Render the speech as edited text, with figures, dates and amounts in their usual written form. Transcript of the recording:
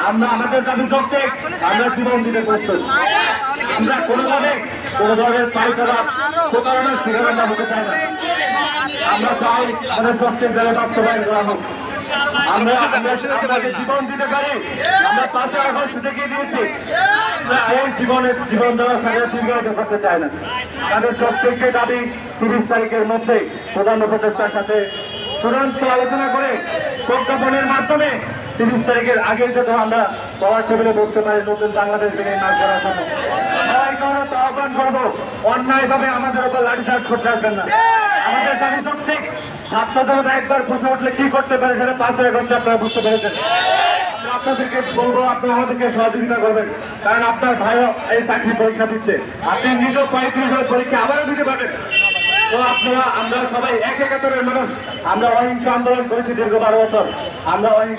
আমরা আমাদের দাবি করতে আমরা জীবন দিতে প্রস্তুত। আমরা কোনোভাবে কোনো ধরনের পাইকারা প্রতারণার শিকার আমরা হতে চাই না। আমরা চাই আমাদের প্রত্যেক জায়গায় বাস্তবায়ন করা হোক। আমরা জীবন দিতে পারি, আমরা 5 আগস্ট দেখিয়ে দিয়েছি। সেই জীবন দেওয়ার সাথে দীর্ঘায়িত করতে চায় না। তাদের প্রত্যেককে দাবি 30 তারিখের মধ্যে প্রধান উপদেষ্টার সাথে চূড়ান্ত আলোচনা করে প্রজ্ঞাপনের মাধ্যমে 30 তারিখের আগে যাতে আমরা সবার টেবিলে বসতে পারি নতুন বাংলাদেশ বিনির্মাণ করার জন্য। আহ্বান করবো, অন্যায়ভাবে আমাদের উপর লাঠিচার্জ করতে আসবেন না। আমাদের দাবি সত্যি ছাত্র জনতা একবার বসে উঠলে কি করতে পারে সেটা 5 আগস্টে আপনারা বুঝতে পেরেছেন। আপনাদেরকে বলবো, আপনারা আমাদেরকে সহযোগিতা করবেন, কারণ আপনার ভাইও এই চাকরি পরীক্ষা দিচ্ছে। আপনি নিজেও 35 পরীক্ষা আবারও দিতে পারেন। তো আপনারা আমরা সবাই এক একাত্তরের মানুষ। আমরা অহিংস আন্দোলন করেছি দীর্ঘ 12 বছর। আমরা